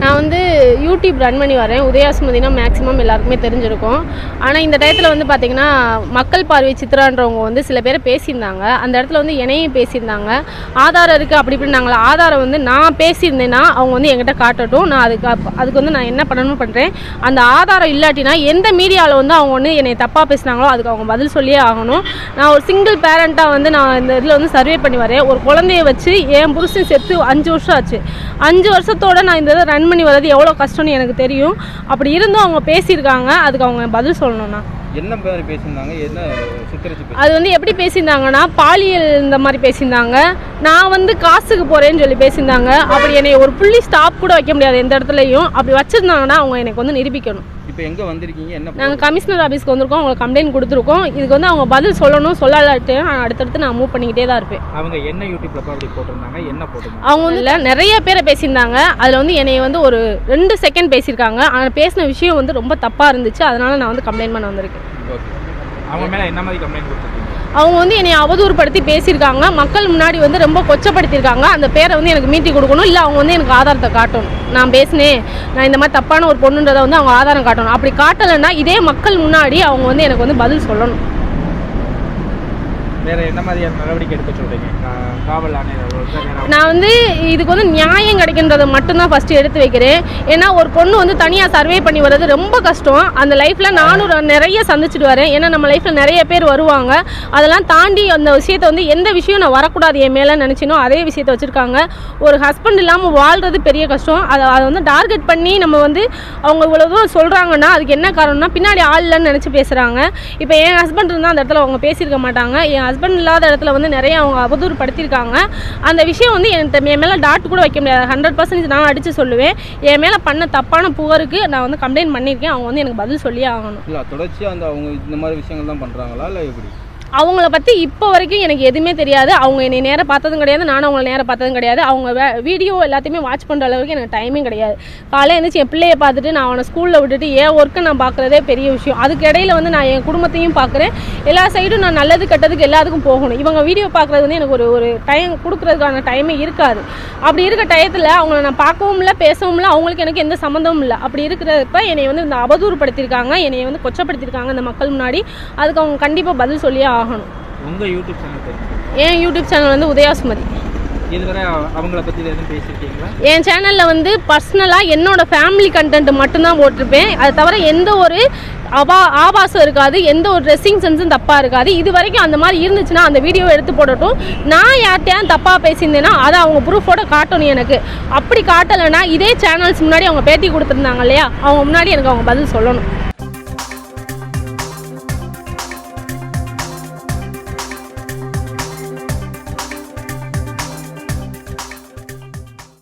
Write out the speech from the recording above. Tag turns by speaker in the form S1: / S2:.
S1: நான் வந்து YouTube run பண்ணி வரேன். உதயாசுமதினா மேக்ஸிமம் எல்லாருக்குமே தெரிஞ்சிருக்கும். ஆனால் இந்த டயத்தில் வந்து பார்த்திங்கன்னா மக்கள் பார்வை சித்ரான்றவங்க வந்து சில பேரை பேசியிருந்தாங்க. அந்த இடத்துல வந்து என்னையும் பேசியிருந்தாங்க. ஆதாரம் இருக்குது அப்படி இப்படின்னாங்களா. ஆதாரம் வந்து நான் பேசியிருந்தேன்னா அவங்க வந்து என்கிட்ட காட்டட்டும். நான் அதுக்கு வந்து நான் என்ன பண்ணணும்னு பண்ணுறேன். அந்த ஆதாரம் இல்லாட்டினா எந்த மீடியாவில் வந்து அவங்க வந்து என்னை தப்பாக பேசுனாங்களோ அதுக்கு அவங்க பதில் சொல்லியே ஆகணும். நான் ஒரு சிங்கிள் பேரண்ட்டாக வந்து நான் இந்த இதில் வந்து சர்வே பண்ணி வரேன். ஒரு குழந்தைய வச்சு என் புருஷன் செத்து 5 வருஷம் ஆச்சு. 5 வருஷத்தோடு நான் இந்த இதை ரன் பண்ணி வர்றது எவ்வளோ கஷ்டம்னு எனக்கு தெரியும். அப்படி இருந்தும் அவங்க பேசியிருக்காங்க. அதுக்கு அவங்க பதில் சொல்லணும்ண்ணா.
S2: என்ன பேர் பேசியிருந்தாங்க? என்ன சித்தரிச்சு?
S1: அது வந்து எப்படி பேசியிருந்தாங்கன்னா பாலியல் இந்த மாதிரி பேசியிருந்தாங்க. நான் வந்து காசுக்கு போகிறேன்னு சொல்லி பேசியிருந்தாங்க. அப்படி என்னை ஒரு புள்ளி ஸ்டாப் கூட வைக்க முடியாது எந்த இடத்துலையும். அப்படி வச்சுருந்தாங்கன்னா அவங்க எனக்கு வந்து நிரூபிக்கணும்.
S2: இப்போ எங்கே வந்திருக்கீங்க? என்ன?
S1: நாங்கள் கமிஷனர் ஆஃபீஸ்க்கு வந்திருக்கோம். அவங்களுக்கு கம்ப்ளைண்ட் கொடுத்துருக்கோம். இதுக்கு வந்து அவங்க பதில் சொல்லணும். சொல்லாட்டு அடுத்தடுத்து நான் மூவ் பண்ணிக்கிட்டே தான் இருப்பேன்.
S2: அவங்க என்ன யூடியூப்ல அப்படி போட்டிருந்தாங்க? என்ன போட்டிருந்தாங்க?
S1: அவங்க வந்து இல்லை நிறைய பேரை பேசியிருந்தாங்க. அதில் வந்து என்னை வந்து ஒரு 2 செகண்ட் பேசியிருக்காங்க. ஆனால் பேசின விஷயம் வந்து ரொம்ப தப்பாக இருந்துச்சு. அதனால் நான் வந்து கம்ப்ளைண்ட் பண்ண வந்திருக்கேன்.
S2: ஓகே. அவங்க மேலே என்ன மாதிரி கம்ப்ளைண்ட் கொடுத்துருக்கீங்க?
S1: அவங்க வந்து என்னை அவதூறுப்படுத்தி பேசியிருக்காங்க. மக்கள் முன்னாடி வந்து ரொம்ப கொச்சப்படுத்தியிருக்காங்க. அந்த பேரை வந்து எனக்கு மீட்டி கொடுக்கணும். இல்லை அவங்க வந்து எனக்கு ஆதாரத்தை காட்டணும். நான் பேசினேன், நான் இந்த மாதிரி தப்பான ஒரு பொண்ணுன்றதை வந்து அவங்க ஆதாரம் காட்டணும். அப்படி காட்டலைன்னா இதே மக்கள் முன்னாடி அவங்க வந்து எனக்கு வந்து பதில் சொல்லணும்.
S2: வேறு என்ன மாதிரியான நடவடிக்கை எடுக்க சொல்கிறீங்க? காவல் ஆணையர்
S1: நான் வந்து இதுக்கு வந்து நியாயம் கிடைக்கின்றதை மட்டும்தான் ஃபஸ்ட்டு எடுத்து வைக்கிறேன். ஏன்னா ஒரு பொண்ணு வந்து தனியாக சர்வே பண்ணி வர்றது ரொம்ப கஷ்டம். அந்த லைஃப்பில் நானும் நிறைய சந்திச்சுட்டு வரேன். ஏன்னா நம்ம லைஃப்பில் நிறைய பேர் வருவாங்க. அதெல்லாம் தாண்டி அந்த விஷயத்தை வந்து எந்த விஷயம் நான் வரக்கூடாது என் மேலே நினச்சினோ அதே விஷயத்தை வச்சுருக்காங்க. ஒரு ஹஸ்பண்ட் இல்லாமல் வாழ்கிறது பெரிய கஷ்டம். அதை வந்து டார்கெட் பண்ணி நம்ம வந்து அவங்க இவ்வளோ தூரம் சொல்கிறாங்கன்னா அதுக்கு என்ன காரணம்னா பின்னாடி ஆள் இல்லைன்னு நினச்சி பேசுகிறாங்க. இப்போ என் ஹஸ்பண்ட் இருந்தால் அந்த இடத்துல அவங்க பேசியிருக்க மாட்டாங்க. என் ஹஸ்பண்ட் இல்லாத இடத்துல வந்து நிறைய அவங்க அவதூறுப்படுத்தியிருக்காங்க. அந்த விஷயம் வந்து என் மேலே டாட் கூட வைக்க முடியாது. 100% நான் அடித்து சொல்லுவேன். என் மேலே பண்ண தப்பான புகாருக்கு நான் வந்து கம்ப்ளைண்ட் பண்ணியிருக்கேன். அவங்க வந்து எனக்கு பதில் சொல்லியே ஆகணும்.
S2: இல்லை தொடர்ச்சியாக அந்த அவங்க இந்த மாதிரி விஷயங்கள் தான் பண்ணுறாங்களா இல்லை எப்படி?
S1: அவங்கள பற்றி இப்போ வரைக்கும் எனக்கு எதுவுமே தெரியாது. அவங்க என்னை நேராக பார்த்ததும் கிடையாது. நானும் அவங்கள நேராக பார்த்ததும் கிடையாது. அவங்க வீடியோ எல்லாத்தையுமே வாட்ச் பண்ணுற அளவுக்கு எனக்கு டைமே கிடையாது. காலையில் எழுந்திரிச்சு என் பிள்ளையை பார்த்துட்டு நான் அவனை ஸ்கூலில் விட்டுட்டு என் ஒர்க்கை நான் பார்க்குறதே பெரிய விஷயம். அதுக்கு இடையில வந்து நான் என் குடும்பத்தையும் பார்க்குறேன். எல்லா சைடும் நான் நல்லது கெட்டதுக்கு எல்லாத்துக்கும் போகணும். இவங்க வீடியோ பார்க்குறது வந்து எனக்கு ஒரு டைம் கொடுக்குறதுக்கான டைமே இருக்காது. அப்படி இருக்க டயத்தில் அவங்கள நான் பார்க்கவும் இல்லை, பேசவும் இல்லை. அவங்களுக்கு எனக்கு எந்த சம்மந்தமும் இல்லை. அப்படி இருக்கிறப்ப என்னை வந்து இந்த அவதூறுப்படுத்தியிருக்காங்க, என்னை வந்து கொச்சப்படுத்தியிருக்காங்க இந்த மக்கள் முன்னாடி. அதுக்கு அவங்க கண்டிப்பாக பதில் சொல்லியே ஆகணும்.
S2: உங்கள் யூடியூப் சேனல் தெரியும்?
S1: என் யூடியூப் சேனல் வந்து உதயாசுமதி.
S2: இதுவரை அவங்கள பற்றி எதுவும் பேசியிருக்கீங்களா?
S1: என் சேனலில் வந்து பர்சனலாக என்னோட ஃபேமிலி கண்டென்ட் மட்டும்தான் போட்டிருப்பேன். அது தவிர எந்த ஒரு ஆபாசம் இருக்காது, எந்த ஒரு ட்ரெஸ்ஸிங் சென்ஸும் தப்பாக இருக்காது. இது வரைக்கும் அந்த மாதிரி இருந்துச்சுன்னா அந்த வீடியோவை எடுத்து போடட்டும். நான் யார்கிட்டையும் தப்பாக பேசியிருந்தேன்னா அதை அவங்க ப்ரூஃபோட காட்டணும் எனக்கு. அப்படி காட்டலைன்னா இதே சேனல்ஸ் முன்னாடி அவங்க பேட்டி கொடுத்துருந்தாங்க இல்லையா, அவங்க முன்னாடி எனக்கு அவங்க பதில் சொல்லணும்.